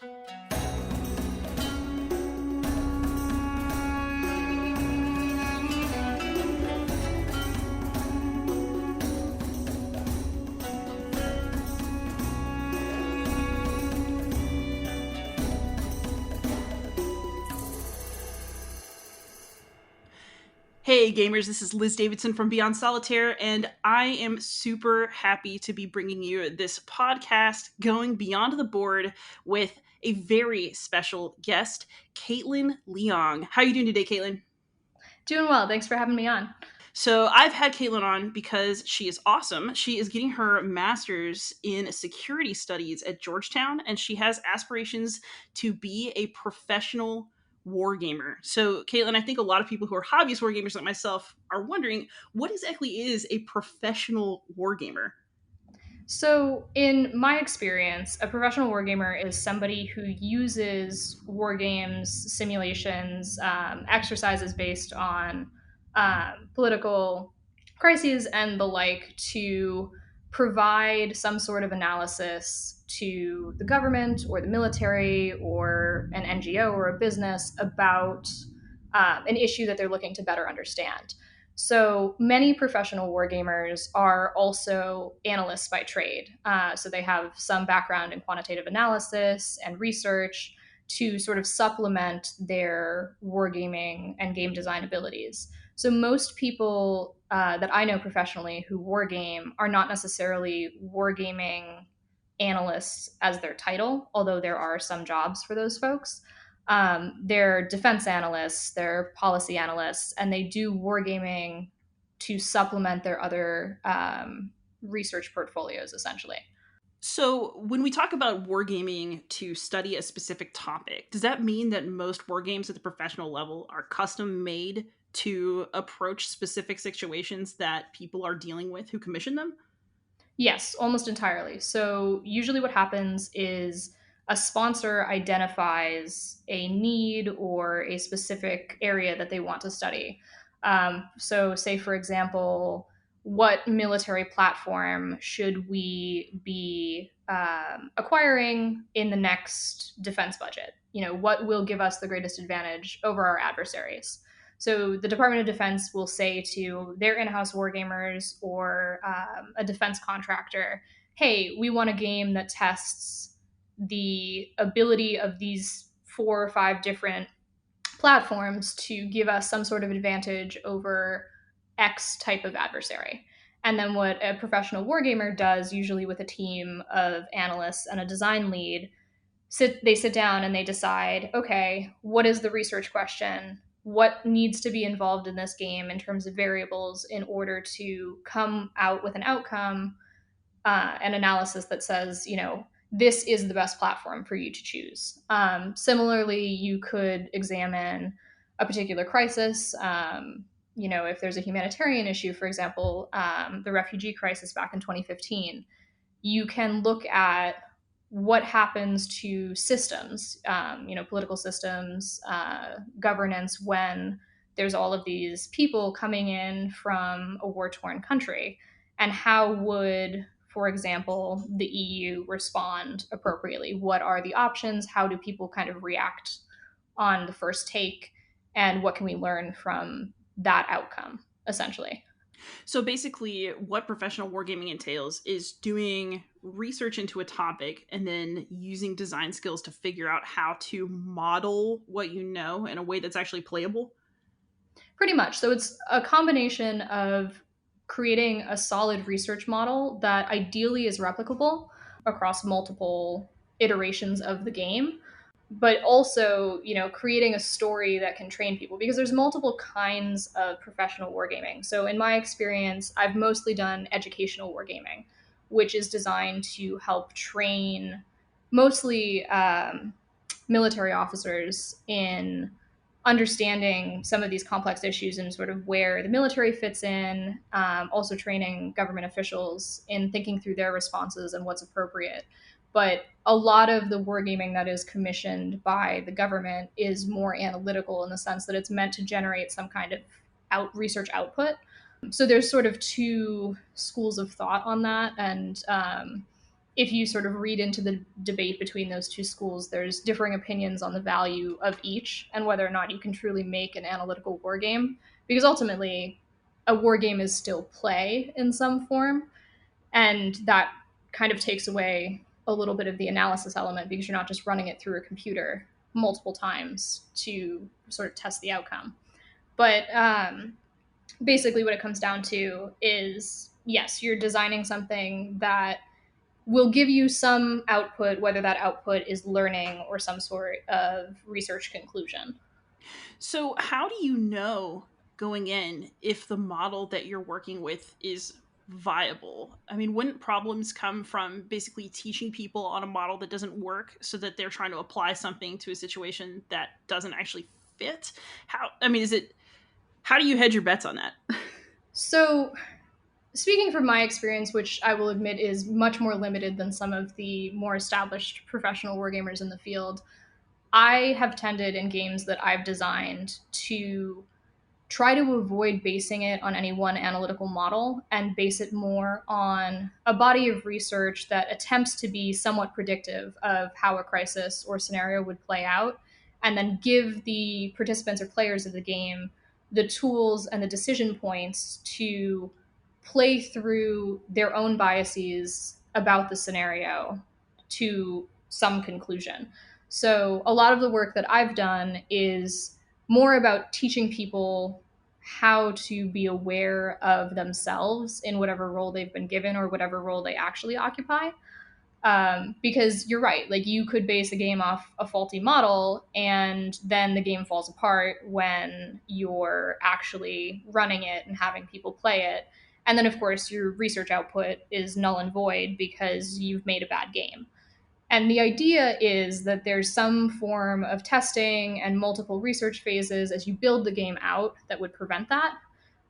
Hey gamers, this is Liz Davidson from Beyond Solitaire, and I am super happy to be bringing you this podcast going beyond the board with a very special guest, Caitlyn Leong. How are you doing today, Caitlyn? Doing well. Thanks for having me on. So I've had Caitlyn on because she is awesome. She is getting her master's in security studies at Georgetown, and she has aspirations to be a professional wargamer. So, Caitlyn, I think a lot of people who are hobbyist wargamers like myself are wondering what exactly is a professional wargamer? So, in my experience, a professional wargamer is somebody who uses wargames, simulations, exercises based on political crises and the like to provide some sort of analysis to the government or the military or an NGO or a business about an issue that they're looking to better understand. So many professional wargamers are also analysts by trade. So they have some background in quantitative analysis and research to sort of supplement their wargaming and game design abilities. So most people that I know professionally who wargame are not necessarily wargaming analysts as their title, although there are some jobs for those folks. They're defense analysts, they're policy analysts, and they do wargaming to supplement their other research portfolios, essentially. So, when we talk about wargaming to study a specific topic, does that mean that most wargames at the professional level are custom made to approach specific situations that people are dealing with who commission them? Yes, almost entirely. So, usually what happens is a sponsor identifies a need or a specific area that they want to study. So, say, for example, what military platform should we be acquiring in the next defense budget? You know, what will give us the greatest advantage over our adversaries? So the Department of Defense will say to their in-house wargamers or a defense contractor, "Hey, we want a game that tests the ability of these 4 or 5 different platforms to give us some sort of advantage over X type of adversary." And then what a professional wargamer does, usually with a team of analysts and a design lead, they sit down and they decide, okay, what is the research question? What needs to be involved in this game in terms of variables in order to come out with an outcome, an analysis that says, you know, this is the best platform for you to choose. Similarly, you could examine a particular crisis. You know, if there's a humanitarian issue, for example, the refugee crisis back in 2015, you can look at what happens to systems, you know, political systems, governance, when there's all of these people coming in from a war-torn country, and how would, for example, the EU respond appropriately? What are the options? How do people kind of react on the first take? And what can we learn from that outcome, essentially? So basically, what professional wargaming entails is doing research into a topic and then using design skills to figure out how to model what you know in a way that's actually playable. Pretty much. So it's a combination of creating a solid research model that ideally is replicable across multiple iterations of the game, but also, you know, creating a story that can train people, because there's multiple kinds of professional wargaming. So in my experience, I've mostly done educational wargaming, which is designed to help train mostly military officers in understanding some of these complex issues and sort of where the military fits in, also training government officials in thinking through their responses and what's appropriate. But a lot of the wargaming that is commissioned by the government is more analytical in the sense that it's meant to generate some kind of research output. So there's sort of two schools of thought on that, and if you sort of read into the debate between those two schools, there's differing opinions on the value of each and whether or not you can truly make an analytical war game. Because ultimately, a war game is still play in some form, and that kind of takes away a little bit of the analysis element because you're not just running it through a computer multiple times to sort of test the outcome. But basically, what it comes down to is yes, you're designing something that will give you some output, whether that output is learning or some sort of research conclusion. So, how do you know going in if the model that you're working with is viable? I mean, wouldn't problems come from basically teaching people on a model that doesn't work so that they're trying to apply something to a situation that doesn't actually fit? I mean, how do you hedge your bets on that? So, speaking from my experience, which I will admit is much more limited than some of the more established professional wargamers in the field, I have tended in games that I've designed to try to avoid basing it on any one analytical model and base it more on a body of research that attempts to be somewhat predictive of how a crisis or scenario would play out, and then give the participants or players of the game the tools and the decision points to play through their own biases about the scenario to some conclusion. So, a lot of the work that I've done is more about teaching people how to be aware of themselves in whatever role they've been given or whatever role they actually occupy. Because you're right, like you could base a game off a faulty model and then the game falls apart when you're actually running it and having people play it. And then, of course, your research output is null and void because you've made a bad game. And the idea is that there's some form of testing and multiple research phases as you build the game out that would prevent that.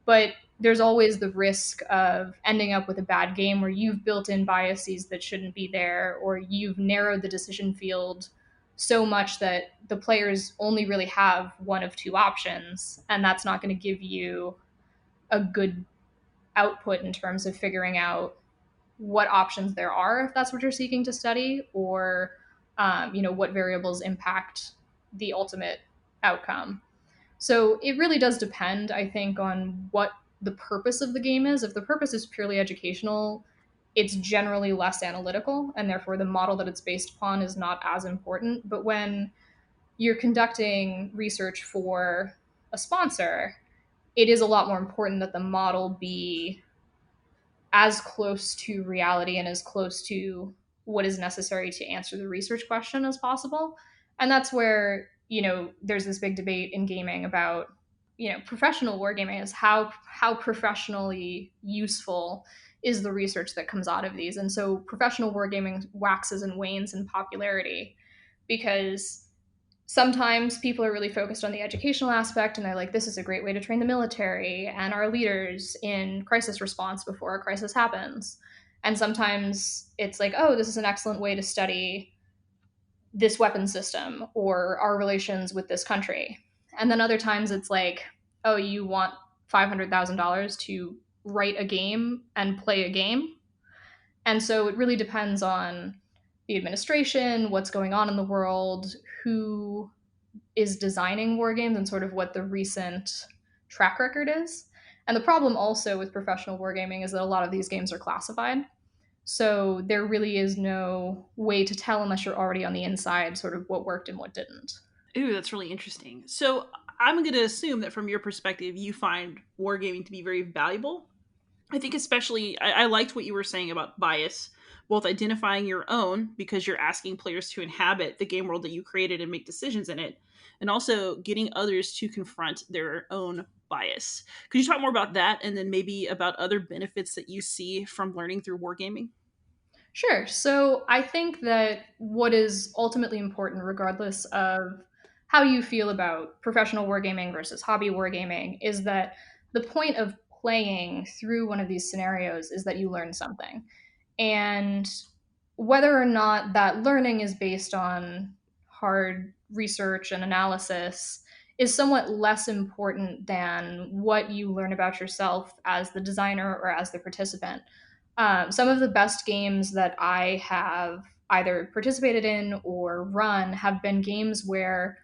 But there's always the risk of ending up with a bad game where you've built in biases that shouldn't be there, or you've narrowed the decision field so much that the players only really have one of two options. And that's not going to give you a good output in terms of figuring out what options there are if that's what you're seeking to study, or what variables impact the ultimate outcome. So it really does depend, I think, on what the purpose of the game is. If the purpose is purely educational, it's generally less analytical, and therefore the model that it's based upon is not as important. But when you're conducting research for a sponsor, it is a lot more important that the model be as close to reality and as close to what is necessary to answer the research question as possible. And that's where, there's this big debate in gaming about, professional wargaming is how professionally useful is the research that comes out of these. And so professional wargaming waxes and wanes in popularity because sometimes people are really focused on the educational aspect and they're like, this is a great way to train the military and our leaders in crisis response before a crisis happens. And sometimes it's like, oh, this is an excellent way to study this weapon system or our relations with this country. And then other times it's like, oh, you want $500,000 to write a game and play a game. And so it really depends on the administration, what's going on in the world, who is designing war games, and sort of what the recent track record is. And the problem also with professional wargaming is that a lot of these games are classified. So there really is no way to tell unless you're already on the inside sort of what worked and what didn't. Ooh, that's really interesting. So, I'm going to assume that from your perspective, you find wargaming to be very valuable. I think especially I liked what you were saying about bias, both identifying your own because you're asking players to inhabit the game world that you created and make decisions in it, and also getting others to confront their own bias. Could you talk more about that and then maybe about other benefits that you see from learning through wargaming? Sure. So I think that what is ultimately important, regardless of how you feel about professional wargaming versus hobby wargaming, is that the point of playing through one of these scenarios is that you learn something. And whether or not that learning is based on hard research and analysis is somewhat less important than what you learn about yourself as the designer or as the participant. Some of the best games that I have either participated in or run have been games where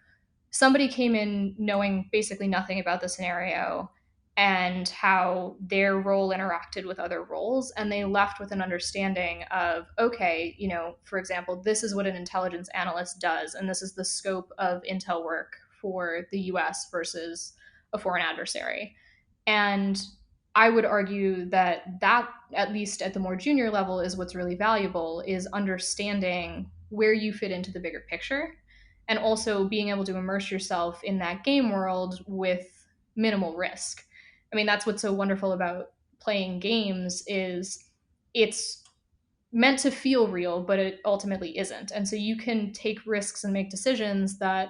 somebody came in knowing basically nothing about the scenario and how their role interacted with other roles, and they left with an understanding of, okay, for example, this is what an intelligence analyst does, and this is the scope of intel work for the US versus a foreign adversary. And I would argue that at least at the more junior level is what's really valuable, is understanding where you fit into the bigger picture, and also being able to immerse yourself in that game world with minimal risk. I mean, that's what's so wonderful about playing games, is it's meant to feel real, but it ultimately isn't. And so you can take risks and make decisions that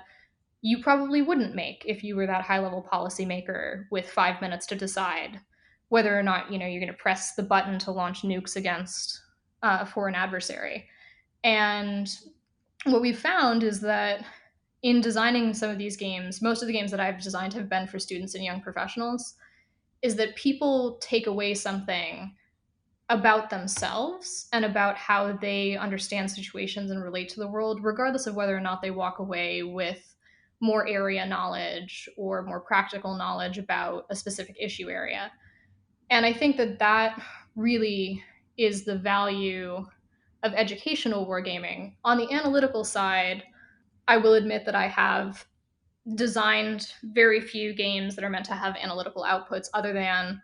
you probably wouldn't make if you were that high level policymaker with 5 minutes to decide whether or not you're going to press the button to launch nukes against for an adversary. And what we've found is that in designing some of these games, most of the games that I've designed have been for students and young professionals, is that people take away something about themselves and about how they understand situations and relate to the world, regardless of whether or not they walk away with more area knowledge or more practical knowledge about a specific issue area. And I think that really is the value of educational wargaming. On the analytical side, I will admit that I have designed very few games that are meant to have analytical outputs other than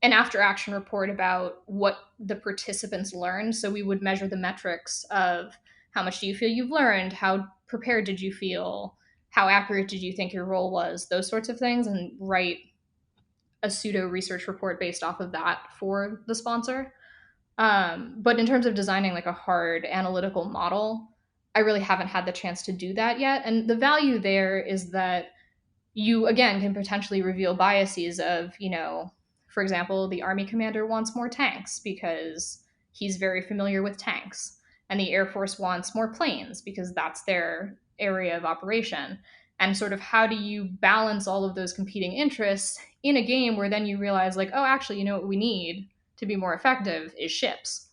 an after action report about what the participants learned. So we would measure the metrics of how much do you feel you've learned, how prepared did you feel, how accurate did you think your role was, those sorts of things, and write a pseudo research report based off of that for the sponsor. But in terms of designing like a hard analytical model, I really haven't had the chance to do that yet. And the value there is that you, again, can potentially reveal biases of, for example, the army commander wants more tanks because he's very familiar with tanks, and the Air Force wants more planes because that's their area of operation. And sort of how do you balance all of those competing interests in a game where then you realize, like, oh, actually, what we need to be more effective is ships.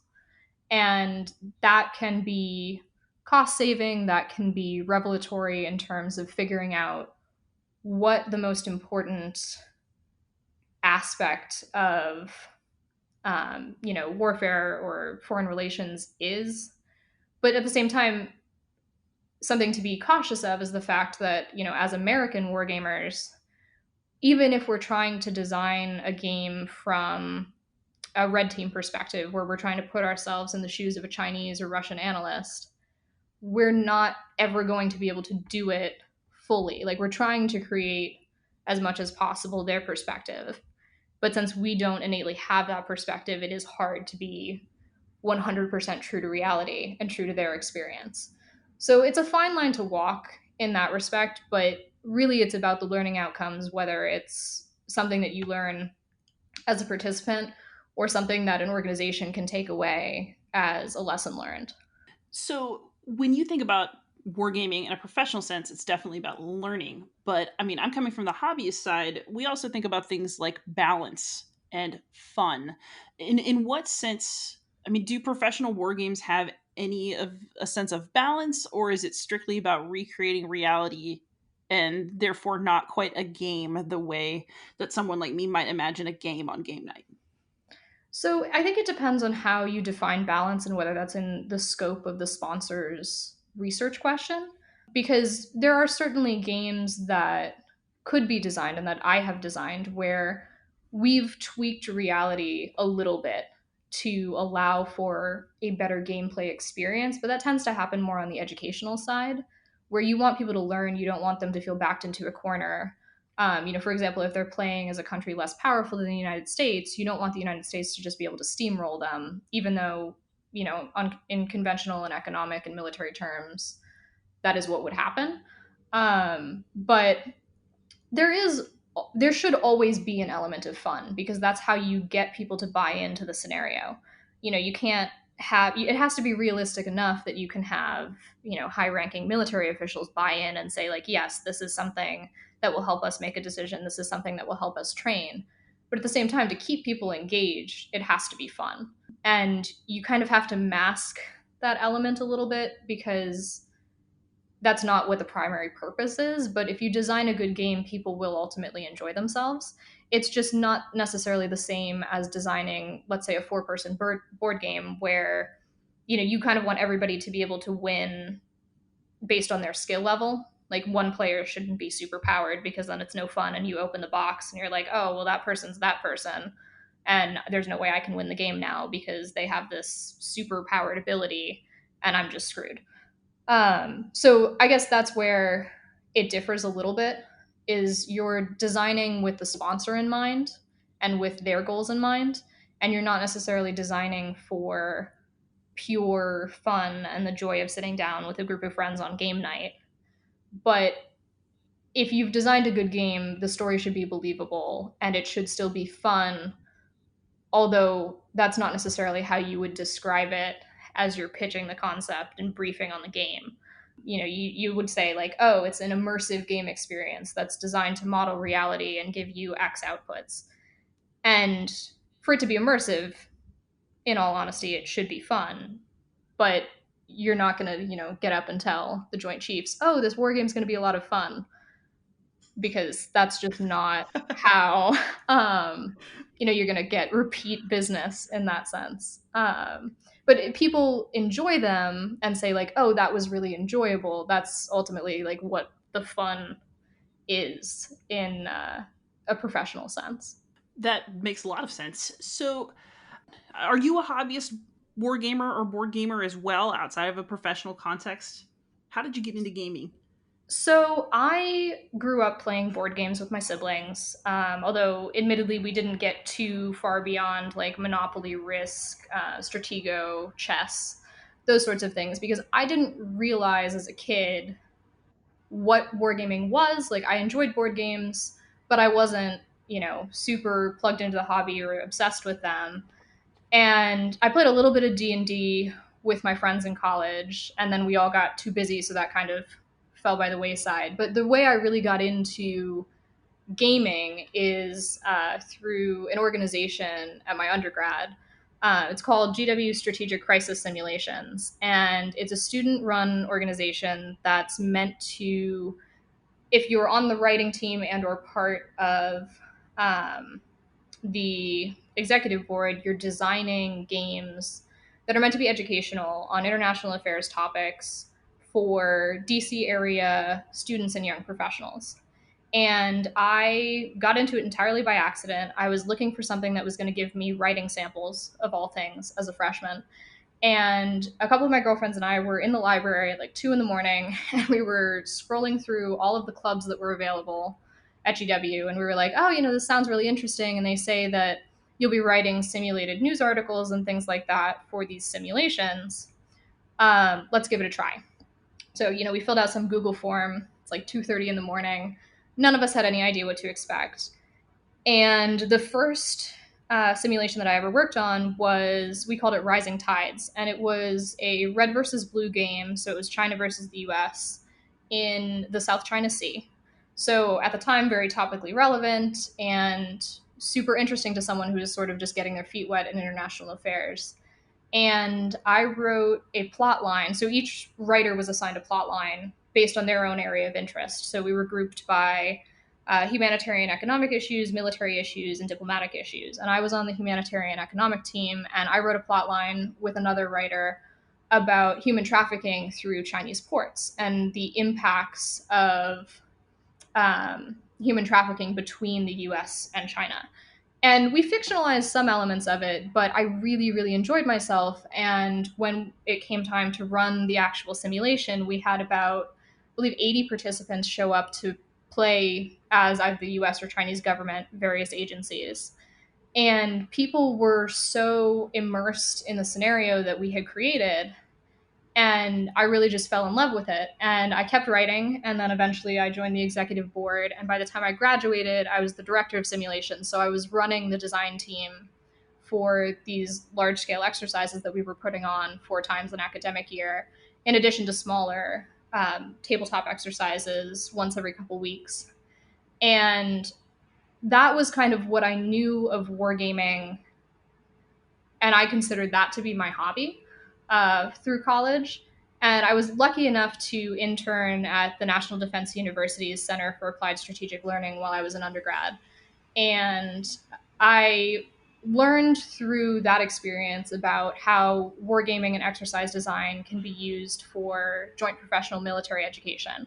And that can be cost saving, that can be revelatory in terms of figuring out what the most important aspect of warfare or foreign relations is. But at the same time, something to be cautious of is the fact that, as American wargamers, even if we're trying to design a game from a red team perspective, where we're trying to put ourselves in the shoes of a Chinese or Russian analyst, we're not ever going to be able to do it fully. Like, we're trying to create as much as possible their perspective. But since we don't innately have that perspective, it is hard to be 100% true to reality and true to their experience. So it's a fine line to walk in that respect, but really it's about the learning outcomes, whether it's something that you learn as a participant or something that an organization can take away as a lesson learned. So when you think about wargaming in a professional sense, it's definitely about learning. But I mean, I'm coming from the hobbyist side. We also think about things like balance and fun. In what sense? I mean, do professional war games have any of a sense of balance, or is it strictly about recreating reality and therefore not quite a game the way that someone like me might imagine a game on game night? So I think it depends on how you define balance and whether that's in the scope of the sponsor's research question. Because there are certainly games that could be designed and that I have designed where we've tweaked reality a little bit to allow for a better gameplay experience. But that tends to happen more on the educational side, where you want people to learn, you don't want them to feel backed into a corner. For example, if they're playing as a country less powerful than the United States, you don't want the United States to just be able to steamroll them, even though, in conventional and economic and military terms, that is what would happen. But there is there should always be an element of fun, because that's how you get people to buy into the scenario. You can't have, it has to be realistic enough that you can have, high ranking military officials buy in and say, like, yes, this is something that will help us make a decision, this is something that will help us train. But at the same time, to keep people engaged, it has to be fun. And you kind of have to mask that element a little bit because that's not what the primary purpose is. But if you design a good game, people will ultimately enjoy themselves. It's just not necessarily the same as designing, let's say, a four-person board game where you kind of want everybody to be able to win based on their skill level. Like one player shouldn't be super powered because then it's no fun and you open the box and you're like, oh, well, that person's that person. And there's no way I can win the game now because they have this super powered ability and I'm just screwed. So I guess that's where it differs a little bit is you're designing with the sponsor in mind and with their goals in mind, and you're not necessarily designing for pure fun and the joy of sitting down with a group of friends on game night. But if you've designed a good game, the story should be believable and it should still be fun, although that's not necessarily how you would describe it as you're pitching the concept and briefing on the game. You would say, like, oh, it's an immersive game experience that's designed to model reality and give you X outputs. And for it to be immersive, in all honesty, it should be fun. But you're not going to, get up and tell the Joint Chiefs, oh, this war game's going to be a lot of fun, because that's just not how you're going to get repeat business in that sense. But people enjoy them and say, like, oh, that was really enjoyable. That's ultimately like what the fun is in a professional sense. That makes a lot of sense. So, are you a hobbyist war gamer or board gamer as well outside of a professional context? How did you get into gaming? So I grew up playing board games with my siblings, although admittedly we didn't get too far beyond like Monopoly, Risk, Stratego, chess, those sorts of things, because I didn't realize as a kid what wargaming was. Like I enjoyed board games, but I wasn't, super plugged into the hobby or obsessed with them. And I played a little bit of D&D with my friends in college, and then we all got too busy, so that kind of fell by the wayside. But the way I really got into gaming is through an organization at my undergrad. It's called GW Strategic Crisis Simulations, and it's a student-run organization that's meant to, if you're on the writing team and or part of the executive board, you're designing games that are meant to be educational on international affairs topics for DC area students and young professionals. And I got into it entirely by accident. I was looking for something that was going to give me writing samples of all things as a freshman. And a couple of my girlfriends and I were in the library at like 2 a.m, and we were scrolling through all of the clubs that were available at GW. And we were like, oh, this sounds really interesting. And they say that you'll be writing simulated news articles and things like that for these simulations. Let's give it a try. So, we filled out some Google form. It's like 2:30 in the morning. None of us had any idea what to expect. And the first simulation that I ever worked on was, we called it Rising Tides. And it was a red versus blue game. So it was China versus the US in the South China Sea. So at the time, very topically relevant and super interesting to someone who is sort of just getting their feet wet in international affairs. And I wrote a plot line. So each writer was assigned a plot line based on their own area of interest. So we were grouped by humanitarian economic issues, military issues, and diplomatic issues. And I was on the humanitarian economic team, and I wrote a plot line with another writer about human trafficking through Chinese ports and the impacts of human trafficking between the US and China. And we fictionalized some elements of it, but I really, really enjoyed myself. And when it came time to run the actual simulation, we had about, I believe, 80 participants show up to play as either the US or Chinese government, various agencies. And people were so immersed in the scenario that we had created, and I really just fell in love with it. And I kept writing, and then eventually I joined the executive board. And by the time I graduated, I was the director of simulation. So I was running the design team for these large scale exercises that we were putting on 4 times an academic year, in addition to smaller tabletop exercises once every couple weeks. And that was kind of what I knew of wargaming And I considered that to be my hobby through college. And I was lucky enough to intern at the National Defense University's Center for Applied Strategic Learning while I was an undergrad. And I learned through that experience about how wargaming and exercise design can be used for joint professional military education.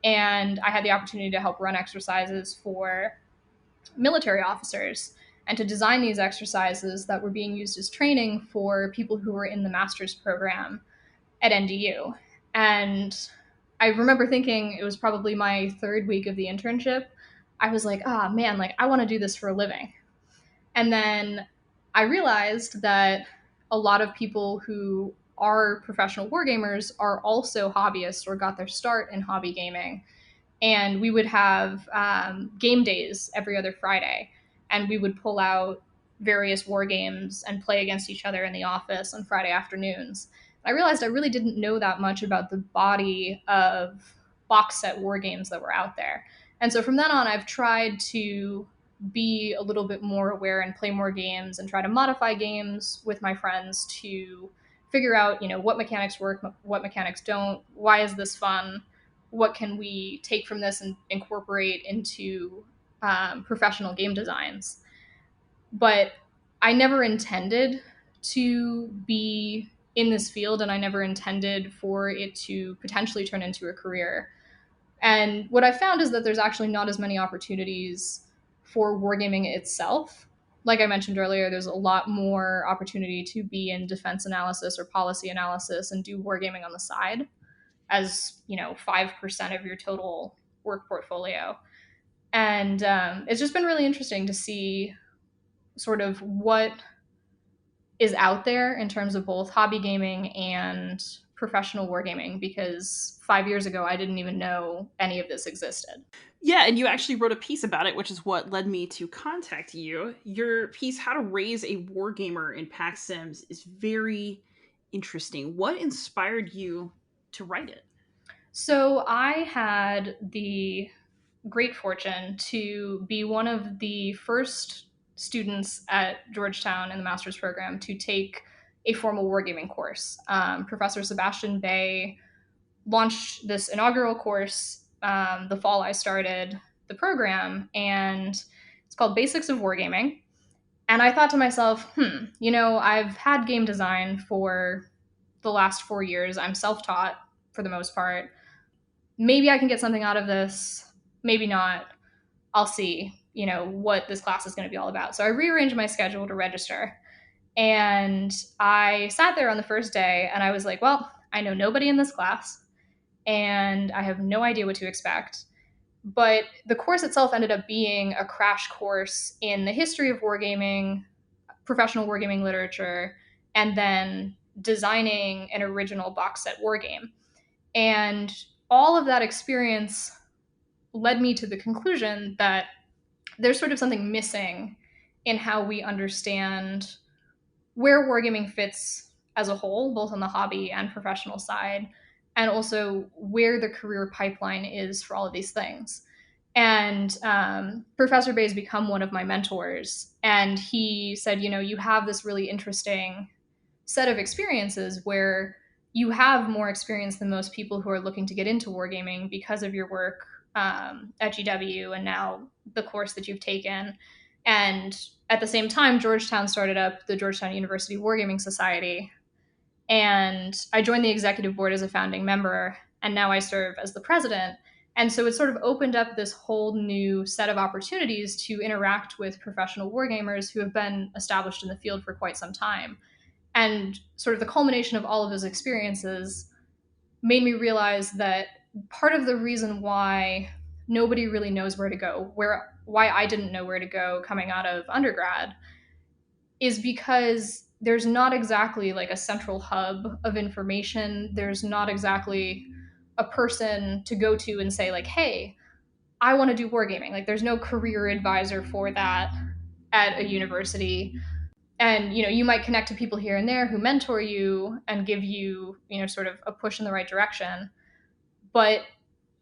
And I had the opportunity to help run exercises for military officers and to design these exercises that were being used as training for people who were in the master's program at NDU. And I remember thinking, it was probably my third week of the internship, I was like, ah, man, like I want to do this for a living. And then I realized that a lot of people who are professional wargamers are also hobbyists or got their start in hobby gaming. And we would have game days every other Friday, and we would pull out various war games and play against each other in the office on Friday afternoons. I realized I really didn't know that much about the body of box set war games that were out there. And so from then on, I've tried to be a little bit more aware and play more games and try to modify games with my friends to figure out, what mechanics work, what mechanics don't, why is this fun, what can we take from this and incorporate into professional game designs. But I never intended to be in this field, and I never intended for it to potentially turn into a career. And what I found is that there's actually not as many opportunities for wargaming itself. Like I mentioned earlier, there's a lot more opportunity to be in defense analysis or policy analysis and do wargaming on the side as 5% of your total work portfolio. And it's just been really interesting to see sort of what is out there in terms of both hobby gaming and professional wargaming, because 5 years ago I didn't even know any of this existed. Yeah, and you actually wrote a piece about it, which is what led me to contact you. Your piece, How to Raise a Wargamer in PAX Sims, is very interesting. What inspired you to write it? So I had the great fortune to be one of the first students at Georgetown in the master's program to take a formal wargaming course. Professor Sebastian Bay launched this inaugural course the fall I started the program, and it's called Basics of Wargaming. And I thought to myself, I've had game design for the last 4 years. I'm self taught for the most part. Maybe I can get something out of this, maybe not. I'll see, what this class is going to be all about. So I rearranged my schedule to register. And I sat there on the first day and I was like, well, I know nobody in this class and I have no idea what to expect. But the course itself ended up being a crash course in the history of wargaming, professional wargaming literature, and then designing an original box set wargame. And all of that experience led me to the conclusion that there's sort of something missing in how we understand where wargaming fits as a whole, both on the hobby and professional side, and also where the career pipeline is for all of these things. And Professor Bay has become one of my mentors. And he said, you have this really interesting set of experiences where you have more experience than most people who are looking to get into wargaming because of your work at GW and now the course that you've taken. And at the same time, Georgetown started up the Georgetown University Wargaming Society. And I joined the executive board as a founding member, and now I serve as the president. And so it sort of opened up this whole new set of opportunities to interact with professional wargamers who have been established in the field for quite some time. And sort of the culmination of all of those experiences made me realize that part of the reason why nobody really knows where to go, why I didn't know where to go coming out of undergrad, is because there's not exactly like a central hub of information. There's not exactly a person to go to and say like, hey, I want to do wargaming. Like there's no career advisor for that at a university. And you might connect to people here and there who mentor you and give you sort of a push in the right direction, but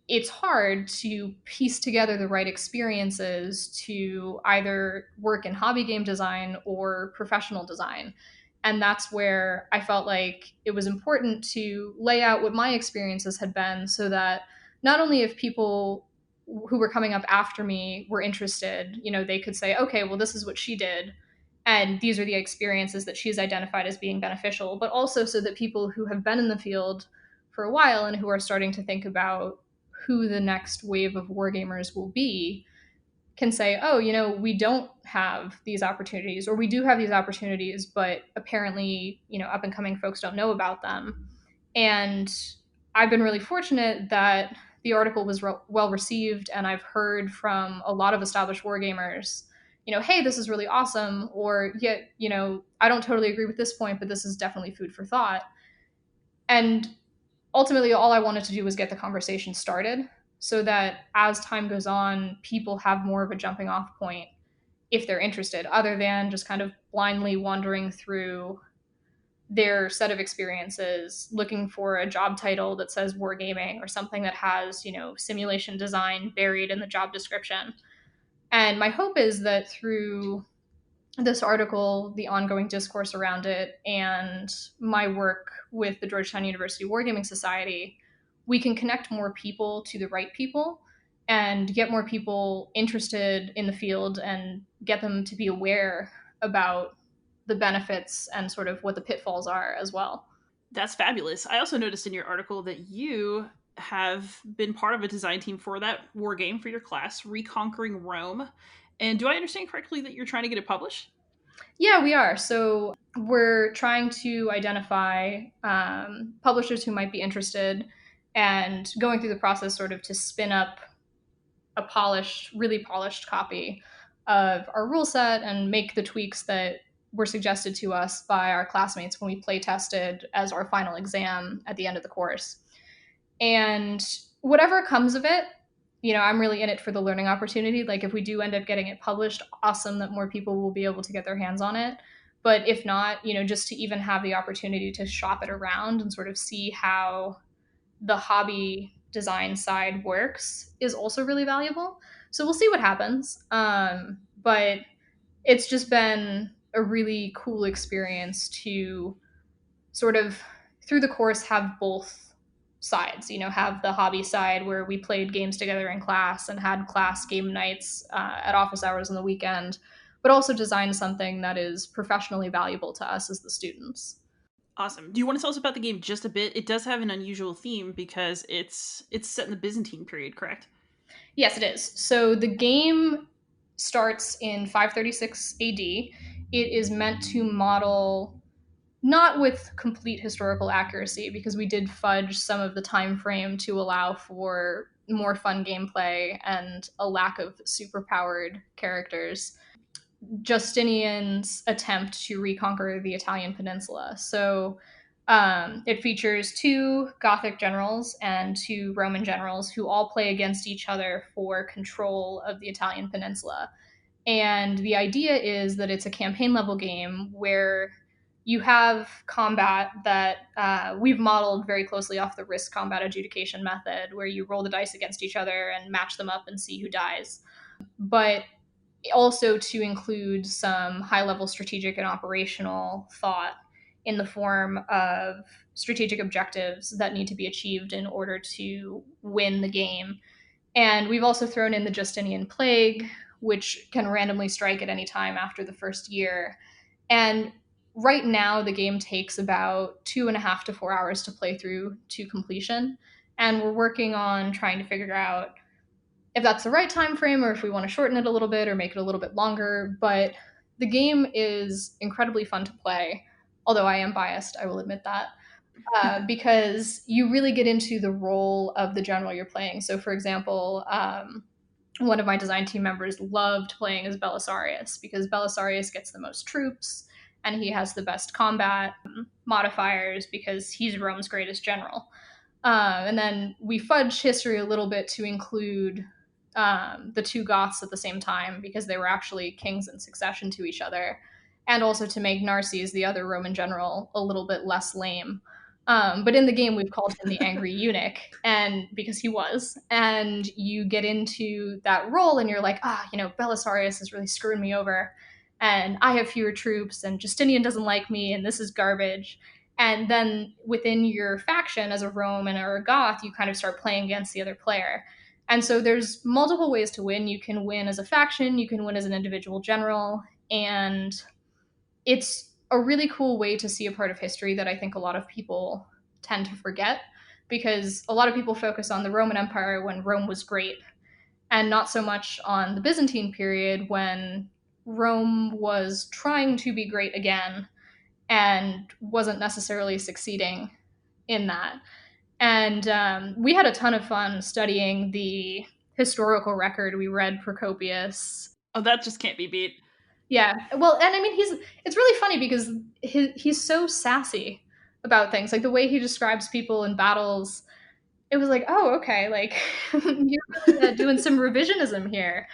it's hard to piece together the right experiences to either work in hobby game design or professional design. And that's where I felt like it was important to lay out what my experiences had been so that not only if people who were coming up after me were interested, they could say, okay, well, this is what she did. And these are the experiences that she's identified as being beneficial, but also so that people who have been in the field for a while and who are starting to think about who the next wave of wargamers will be can say, oh, we don't have these opportunities, or we do have these opportunities, but apparently, up and coming folks don't know about them. And I've been really fortunate that the article was well received, and I've heard from a lot of established wargamers, hey, this is really awesome, or yeah, I don't totally agree with this point, but this is definitely food for thought. And ultimately, all I wanted to do was get the conversation started so that as time goes on, people have more of a jumping off point if they're interested, other than just kind of blindly wandering through their set of experiences, looking for a job title that says wargaming or something that has, simulation design buried in the job description. And my hope is that through this article, the ongoing discourse around it, and my work with the Georgetown University Wargaming Society, we can connect more people to the right people and get more people interested in the field and get them to be aware about the benefits and sort of what the pitfalls are as well. That's fabulous. I also noticed in your article that you have been part of a design team for that war game for your class, Reconquering Rome. And do I understand correctly that you're trying to get it published? Yeah, we are. So we're trying to identify publishers who might be interested and going through the process sort of to spin up a polished, really polished copy of our rule set and make the tweaks that were suggested to us by our classmates when we play tested as our final exam at the end of the course. And whatever comes of it, I'm really in it for the learning opportunity. Like, if we do end up getting it published, awesome that more people will be able to get their hands on it. But if not, just to even have the opportunity to shop it around and sort of see how the hobby design side works is also really valuable. So we'll see what happens. But it's just been a really cool experience to sort of through the course have both sides, have the hobby side where we played games together in class and had class game nights at office hours on the weekend, but also design something that is professionally valuable to us as the students. Awesome. Do you want to tell us about the game just a bit? It does have an unusual theme because it's set in the Byzantine period, correct? Yes, it is. So the game starts in 536 AD. It is meant to model, not with complete historical accuracy, because we did fudge some of the time frame to allow for more fun gameplay and a lack of superpowered characters, Justinian's attempt to reconquer the Italian peninsula. So it features two Gothic generals and two Roman generals who all play against each other for control of the Italian peninsula. And the idea is that it's a campaign level game where you have combat that we've modeled very closely off the risk combat adjudication method, where you roll the dice against each other and match them up and see who dies. But also to include some high level strategic and operational thought in the form of strategic objectives that need to be achieved in order to win the game. And we've also thrown in the Justinian Plague, which can randomly strike at any time after the first year. And right now, the game takes about 2.5 to 4 hours to play through to completion. And we're working on trying to figure out if that's the right time frame or if we want to shorten it a little bit or make it a little bit longer. But the game is incredibly fun to play, although I am biased, I will admit that. Because you really get into the role of the general you're playing. So, for example, one of my design team members loved playing as Belisarius because Belisarius gets the most troops and he has the best combat modifiers because he's Rome's greatest general. And then we fudged history a little bit to include the two Goths at the same time because they were actually kings in succession to each other, and also to make Narses, the other Roman general, a little bit less lame. But in the game, we've called him the Angry Eunuch, and because he was, and you get into that role, and you're like, Belisarius is really screwing me over, and I have fewer troops, and Justinian doesn't like me, and this is garbage. And then within your faction, as a Roman or a Goth, you kind of start playing against the other player. And so there's multiple ways to win. You can win as a faction, you can win as an individual general, and it's a really cool way to see a part of history that I think a lot of people tend to forget, because a lot of people focus on the Roman Empire when Rome was great and not so much on the Byzantine period when Rome was trying to be great again and wasn't necessarily succeeding in that. And we had a ton of fun studying the historical record. We read Procopius. Oh, that just can't be beat. Yeah. Well, and I mean, it's really funny because he's so sassy about things. Like the way he describes people in battles, it was like, oh, okay, like you're really doing some revisionism here.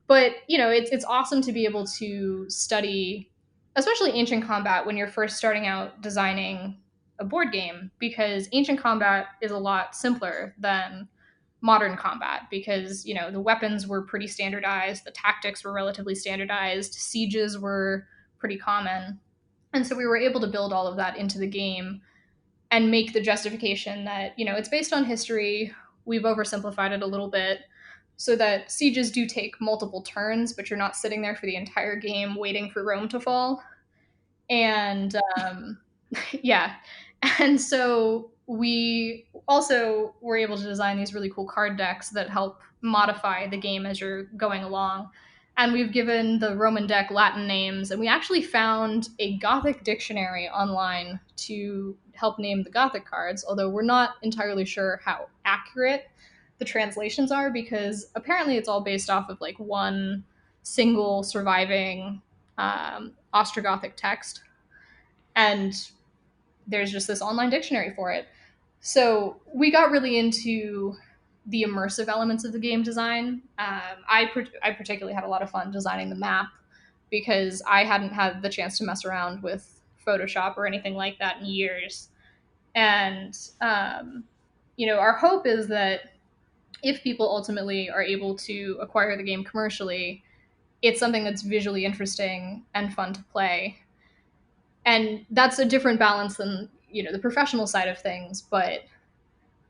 But it's awesome to be able to study, especially ancient combat when you're first starting out designing a board game, because ancient combat is a lot simpler than modern combat, because the weapons were pretty standardized, the tactics were relatively standardized, sieges were pretty common, and so we were able to build all of that into the game and make the justification that it's based on history. We've oversimplified it a little bit so that sieges do take multiple turns, but you're not sitting there for the entire game waiting for Rome to fall. And yeah. And so we also were able to design these really cool card decks that help modify the game as you're going along. And we've given the Roman deck Latin names, and we actually found a Gothic dictionary online to help name the Gothic cards, although we're not entirely sure how accurate the translations are, because apparently it's all based off of like one single surviving Ostrogothic text. And there's just this online dictionary for it. So we got really into the immersive elements of the game design. I particularly had a lot of fun designing the map because I hadn't had the chance to mess around with Photoshop or anything like that in years. And, our hope is that if people ultimately are able to acquire the game commercially, it's something that's visually interesting and fun to play. And that's a different balance than the professional side of things, but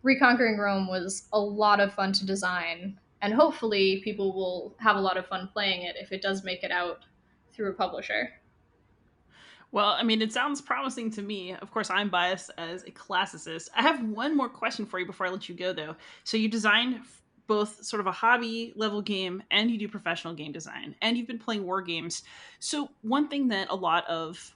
Reconquering Rome was a lot of fun to design, and hopefully people will have a lot of fun playing it if it does make it out through a publisher. Well, I mean, it sounds promising to me. Of course, I'm biased as a classicist. I have one more question for you before I let you go, though. So you designed both sort of a hobby level game and you do professional game design, and you've been playing war games. So one thing that a lot of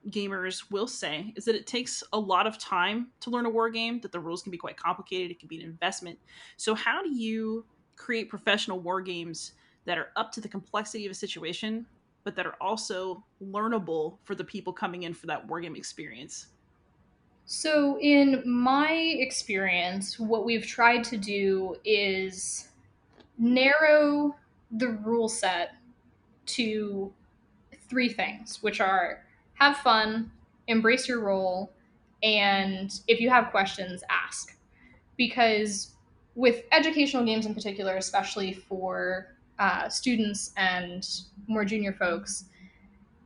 gamers will say is that it takes a lot of time to learn a war game, that the rules can be quite complicated, it can be an investment. So how do you create professional war games that are up to the complexity of a situation, but that are also learnable for the people coming in for that wargame experience? So, in my experience, what we've tried to do is narrow the rule set to three things, which are have fun, embrace your role, and if you have questions, ask. Because with educational games in particular, especially for students and more junior folks,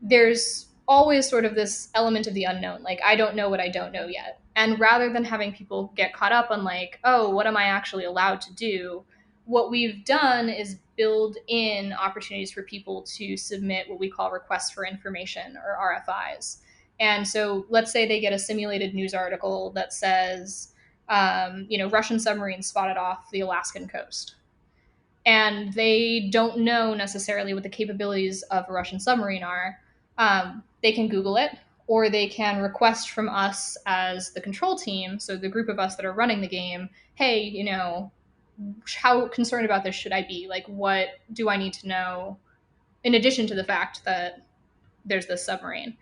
there's always sort of this element of the unknown. Like, I don't know what I don't know yet. And rather than having people get caught up on, like, oh, what am I actually allowed to do? What we've done is build in opportunities for people to submit what we call requests for information, or RFIs. And so let's say they get a simulated news article that says, Russian submarines spotted off the Alaskan coast. And they don't know necessarily what the capabilities of a Russian submarine are. They can Google it, or they can request from us as the control team, so the group of us that are running the game, hey, how concerned about this should I be? Like, what do I need to know in addition to the fact that there's this submarine?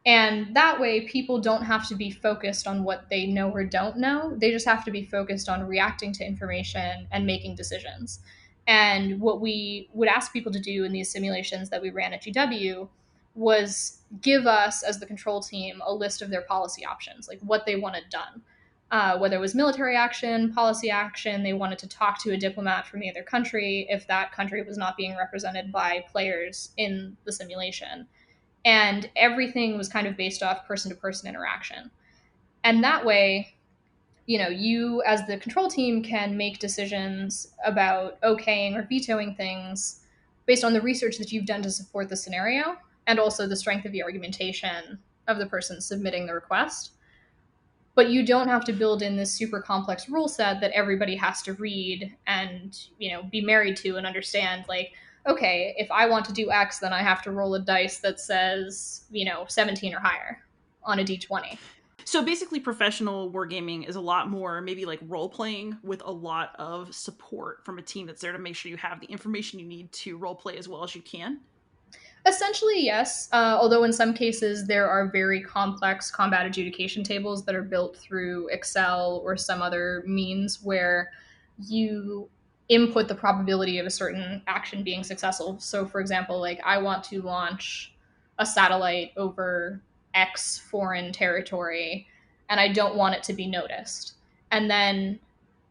And that way, people don't have to be focused on what they know or don't know. They just have to be focused on reacting to information and making decisions. And what we would ask people to do in these simulations that we ran at GW was give us, as the control team, a list of their policy options, like what they wanted done. Whether it was military action, policy action, they wanted to talk to a diplomat from the other country if that country was not being represented by players in the simulation. And everything was kind of based off person to person interaction. And that way, you as the control team can make decisions about okaying or vetoing things based on the research that you've done to support the scenario and also the strength of the argumentation of the person submitting the request. But you don't have to build in this super complex rule set that everybody has to read and, be married to and understand, like, okay, if I want to do X, then I have to roll a dice that says, 17 or higher on a d20. So basically, professional wargaming is a lot more maybe like role playing with a lot of support from a team that's there to make sure you have the information you need to role play as well as you can. Essentially, yes. Although in some cases there are very complex combat adjudication tables that are built through Excel or some other means where you input the probability of a certain action being successful. So, for example, like I want to launch a satellite over X foreign territory and I don't want it to be noticed. And then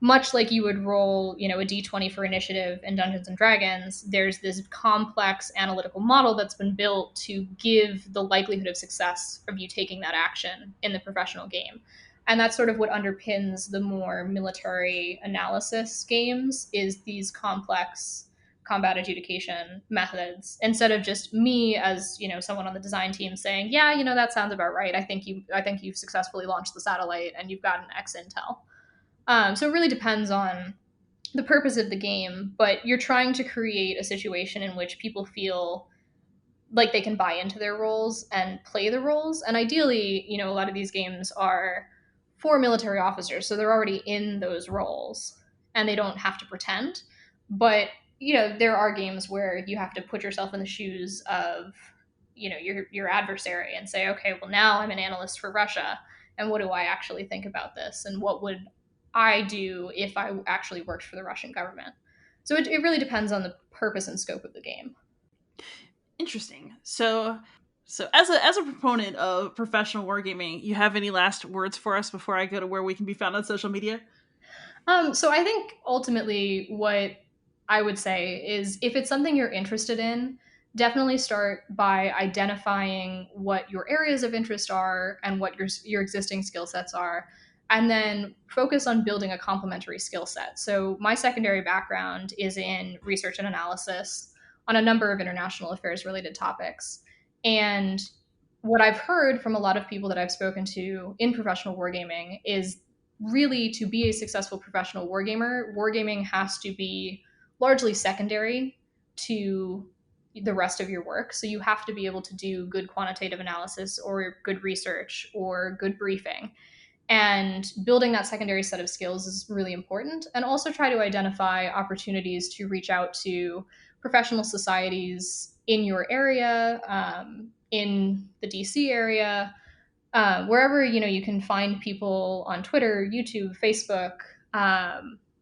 much like you would roll, a d20 for initiative in Dungeons and Dragons, there's this complex analytical model that's been built to give the likelihood of success of you taking that action in the professional game. And that's sort of what underpins the more military analysis games is these complex combat adjudication methods instead of just me as someone on the design team saying, yeah, that sounds about right. I think you've successfully launched the satellite and you've gotten X intel. So it really depends on the purpose of the game, but you're trying to create a situation in which people feel like they can buy into their roles and play the roles. And ideally, a lot of these games are for military officers, so they're already in those roles and they don't have to pretend. But, there are games where you have to put yourself in the shoes of, your adversary and say, okay, well, now I'm an analyst for Russia. And what do I actually think about this? And what would I do if I actually worked for the Russian government? So it really depends on the purpose and scope of the game. Interesting. So as a proponent of professional wargaming, you have any last words for us before I go to where we can be found on social media? So I think ultimately what I would say is if it's something you're interested in, definitely start by identifying what your areas of interest are and what your existing skill sets are, and then focus on building a complementary skill set. So my secondary background is in research and analysis on a number of international affairs related topics. And what I've heard from a lot of people that I've spoken to in professional wargaming is really to be a successful professional wargamer, wargaming has to be largely secondary to the rest of your work. So you have to be able to do good quantitative analysis or good research or good briefing. And building that secondary set of skills is really important. And also try to identify opportunities to reach out to professional societies in your area, in the DC area, wherever you can find people on Twitter, YouTube, Facebook.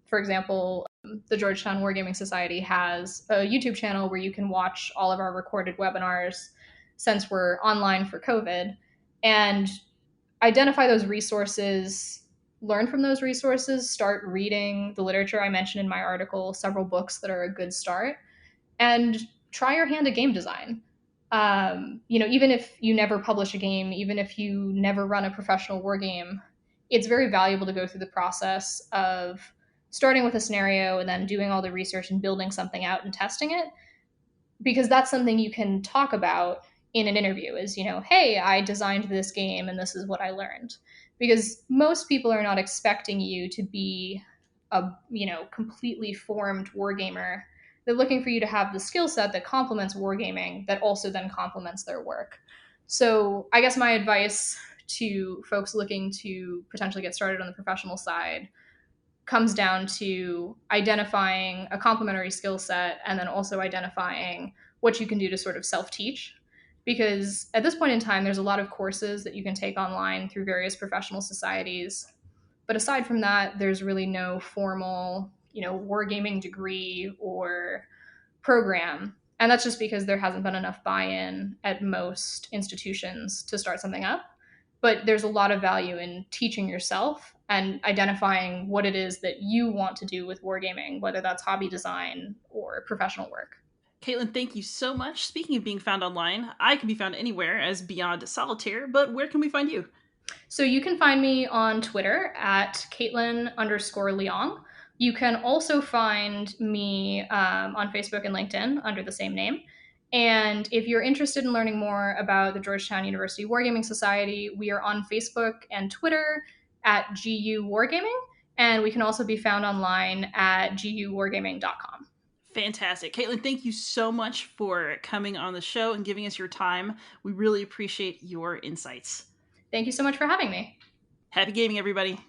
For example, the Georgetown Wargaming Society has a YouTube channel where you can watch all of our recorded webinars since we're online for COVID, and identify those resources, learn from those resources, start reading the literature. I mentioned in my article several books that are a good start, and try your hand at game design. Even if you never publish a game, even if you never run a professional war game, it's very valuable to go through the process of starting with a scenario and then doing all the research and building something out and testing it, because that's something you can talk about in an interview is, hey, I designed this game and this is what I learned. Because most people are not expecting you to be a, completely formed wargamer. They're looking for you to have the skill set that complements wargaming that also then complements their work. So I guess my advice to folks looking to potentially get started on the professional side comes down to identifying a complementary skill set and then also identifying what you can do to sort of self-teach. Because at this point in time, there's a lot of courses that you can take online through various professional societies. But aside from that, there's really no formal, wargaming degree or program. And that's just because there hasn't been enough buy-in at most institutions to start something up. But there's a lot of value in teaching yourself and identifying what it is that you want to do with wargaming, whether that's hobby design or professional work. Caitlin, thank you so much. Speaking of being found online, I can be found anywhere as Beyond Solitaire, but where can we find you? So you can find me on Twitter at Caitlyn_Leong. You can also find me on Facebook and LinkedIn under the same name. And if you're interested in learning more about the Georgetown University Wargaming Society, we are on Facebook and Twitter at GU Wargaming. And we can also be found online at guwargaming.com. Fantastic. Caitlin, thank you so much for coming on the show and giving us your time. We really appreciate your insights. Thank you so much for having me. Happy gaming, everybody.